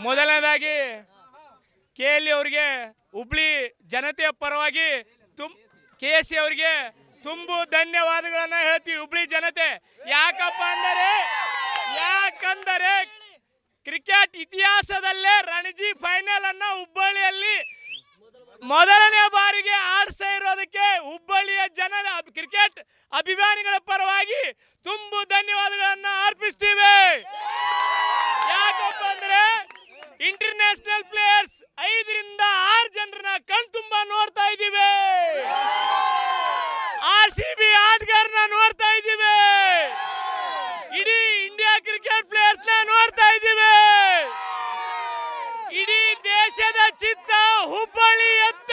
ಮೊದಲನೇದಾಗಿ KL ಅವರಿಗೆ ಹುಬ್ಳಿ ಜನತೆಯ ಪರವಾಗಿ KC ಅವರಿಗೆ ತುಂಬು ಧನ್ಯವಾದಗಳನ್ನ ಹೇಳ್ತೀವಿ. ಹುಬ್ಳಿ ಜನತೆ ಯಾಕಂದರೆ ಕ್ರಿಕೆಟ್ ಇತಿಹಾಸದಲ್ಲೇ ರಣಜಿ ಫೈನಲ್ ಅನ್ನ ಹುಬ್ಬಳ್ಳಿಯಲ್ಲಿ ಮೊದಲನೇ ಬಾರಿಗೆ ಆಡ್ತಾ ಇರೋದಕ್ಕೆ ಹುಬ್ಬಳ್ಳಿಯ ಜನರ ಕ್ರಿಕೆಟ್ ಅಭಿಮಾನಿಗಳ ಪರವಾಗಿ ತುಂಬು ಧನ್ಯವಾದಗಳನ್ನ ಅರ್ಪಿಸ್ತೀವಿ. ಯಾಕಪ್ಪ ಅಂದ್ರೆ ಇಂಟರ್ನ್ಯಾಷನಲ್ ಪ್ಲೇಯರ್ಸ್ 5 ರಿಂದ 6 ಜನರನ್ನ ಕಣ್ತುಂಬ ನೋಡ್ತಾ ಇದ್ದೀವಿ. RCB ಆಟಗಾರನ ನೋಡ್ತಾ ಇದ್ದೀವಿ. ಇಡೀ ಇಂಡಿಯಾ ಕ್ರಿಕೆಟ್ ಪ್ಲೇಯರ್ಸ್ ನ ನೋಡ್ತಾ ಇದ್ದೀವಿ. ಇಡೀ ದೇಶದ ಚಿತ್ತ ಹುಬ್ಬಳ್ಳಿ ಎತ್ತ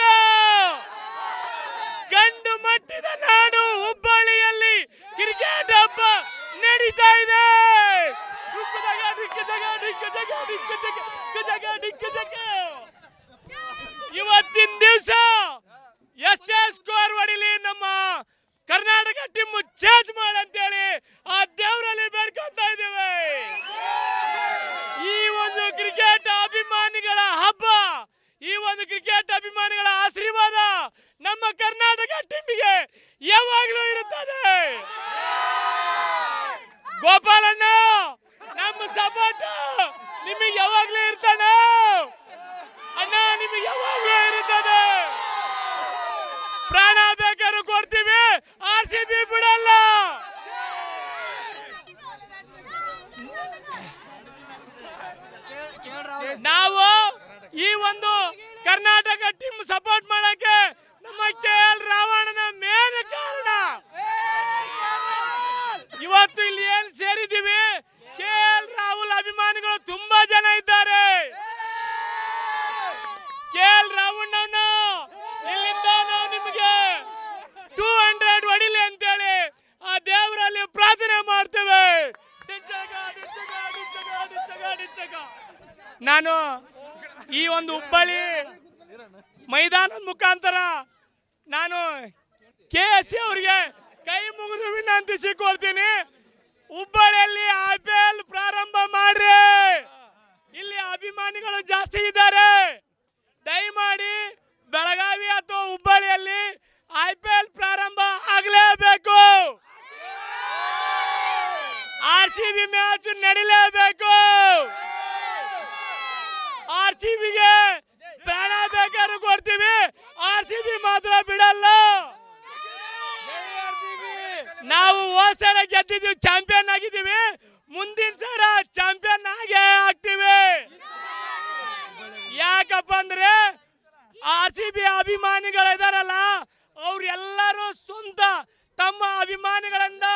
ಗಂಡು ಮಟ್ಟದ ನಾಡು ಹುಬ್ಬಳ್ಳಿಯಲ್ಲಿ ಕ್ರಿಕೆಟ್ ಹಬ್ಬ ನಡೀತಾ ಇದೆ. ಇವತ್ತಿನ ದಿವಸ ಎಷ್ಟೇ ಸ್ಕೋರ್ ಹೊಡಿಲಿ ನಮ್ಮ ಕರ್ನಾಟಕ ಟೀಮ್ ಚೇಂಜ್ ಮಾಡಂತೇಳಿ ಆ ದೇವರಲ್ಲಿ ಬೇಡ್ಕೊಂತ ಇದ್ದೇವೆ. ಈ ಒಂದು ಕ್ರಿಕೆಟ್ ಅಭಿಮಾನಿಗಳ ಹಬ್ಬ, ಈ ಒಂದು ಕ್ರಿಕೆಟ್ ಅಭಿಮಾನಿಗಳ ಆಶೀರ್ವಾದ ನಮ್ಮ ಕರ್ನಾಟಕ ಟೀಮಿಗೆ ಯಾವಾಗಲೂ ಇರುತ್ತದೆ. ಗೋಪಾಲಣ್ಣ ನಮ್ಮ ಸಪೋರ್ಟ್ ನಿಮಗೆ ಯಾವಾಗಲೂ ಇರ್ತಾನೆ ಅಣ್ಣ, ನಿಮಗೆ ಯಾವಾಗಲೂ ಇರುತ್ತದೆ. ಪ್ರಾಣ ಬೇಕಾದ್ರೂ ಕೊಡ್ತೀವಿ, RCB ಬಿಡಲ್ಲ. ನಾವು ಈ ಒಂದು ಕರ್ನಾಟಕ ಟೀಮ್ ಸಪೋರ್ಟ್ ಮಾಡಕ್ಕೆ ನಮ್ಮ KL ರಾವಣನ ಮೇನ್ ಕಾರಣ. ಇವತ್ತು ಇಲ್ಲಿ ಏನ್ ಸೇರಿದ್ದೀವಿ, KL ರಾಹುಲ್ ಅಭಿಮಾನಿಗಳು ತುಂಬಾ ಜನ ಇದ್ದಾರೆ. KL ರಾಹುಲ್ ಇಲ್ಲಿಂದ ನಾವು ನಿಮಗೆ 200 ಹೊಡಿಲಿ ಅಂತೇಳಿ ಆ ದೇವರಲ್ಲಿ ಪ್ರಾರ್ಥನೆ ಮಾಡ್ತೇವೆ. ನಾನು ಈ ಒಂದು ಹುಬ್ಬಳ್ಳಿ ಮೈದಾನದ ಮುಖಾಂತರ ನಾನು KC ಅವರಿಗೆ ಕೈ ಮುಗಿದು ವಿನಂತಿಸಿಕೊಳ್ತೀನಿ. ಹುಬ್ಬಳ್ಳಿಯಲ್ಲಿ IPL ಪ್ರಾರಂಭ ಮಾಡ್ರಿ. ಇಲ್ಲಿ ಅಭಿಮಾನಿಗಳು ಜಾಸ್ತಿ ಇದ್ದಾರೆ. ದಯಮಾಡಿ ಬೆಳಗಾವಿ ಅಥವಾ ಹುಬ್ಬಳ್ಳಿಯಲ್ಲಿ IPL ಪ್ರಾರಂಭ ಆಗಲೇಬೇಕು. RCB match ನಡೀಲೇಬೇಕು. RCBಗೆ ಪ್ರಾಣ ಬೇಕಾದ್ರೂ ಕೊಡ್ತೀವಿ, RCB ಮಾತ್ರ ಬಿಡಲ್ಲ. ನಾವು ಹೋದ ಸಲ ಗೆದ್ದಿದ್ದೀವಿ, ಚಾಂಪಿಯನ್ ಆಗಿದ್ದೀವಿ. ಮುಂದಿನ ಸಲ ಚಾಂಪಿಯನ್ ಆಗೇ ಆಗ್ತೀವಿ. ಯಾಕಪ್ಪ ಅಂದ್ರೆ RCB ಅಭಿಮಾನಿಗಳಿದಾರಲ್ಲ, ಅವ್ರೆಲ್ಲರೂ ಸ್ವಂತ ತಮ್ಮ ಅಭಿಮಾನಿಗಳಿಂದ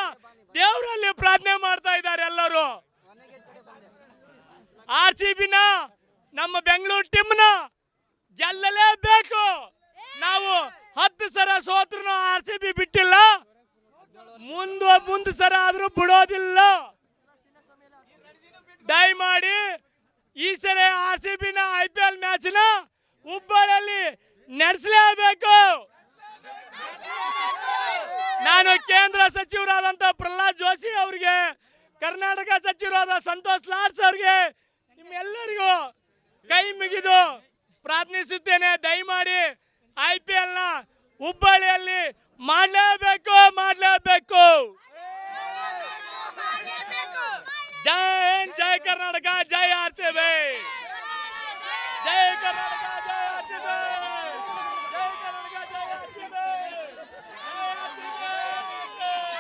ದೇವರಲ್ಲಿ ಪ್ರಾರ್ಥನೆ ಮಾಡ್ತಾ ಇದ್ದಾರೆ. ಎಲ್ಲರೂ RCBನ ನಮ್ಮ ಬೆಂಗಳೂರು ಟೀಮ್ನ ಗೆಲ್ಲಲೇಬೇಕು. ನಾವು 10 ಸಲ ಸೋತ್ರು RCB ಬಿಟ್ಟಿಲ್ಲ, ಮುಂದೆ ಸರ ಆದ್ರೂ ಬಿಡೋದಿಲ್ಲ. ದಯಮಾಡಿ ಈ ಸರಿ RCBನ IPL ಮ್ಯಾಚ್ನ ಹುಬ್ಬಳ್ಳಿಯಲ್ಲಿ ನಡೆಸಲೇಬೇಕು. ನಾನು ಕೇಂದ್ರ ಸಚಿವರಾದಂತ ಪ್ರಹ್ಲಾದ್ ಜೋಶಿ ಅವರಿಗೆ, ಕರ್ನಾಟಕ ಸಚಿವರಾದ ಸಂತೋಷ್ ಲಾಡ್ಸ್ ಅವರಿಗೆ, ನಿಮ್ಮೆಲ್ಲರಿಗೂ ಕೈ ಮುಗಿದು ಪ್ರಾರ್ಥಿಸುತ್ತೇನೆ. ದಯಮಾಡಿ IPLನ ಹುಬ್ಬಳ್ಳಿಯಲ್ಲಿ ಮಾಡಲೇಬೇಕು. ಜೈ ಕರ್ನಾಟಕ, ಜೈ RCB, ಜೈ ಕರ್ನಾಟಕ, ಜೈ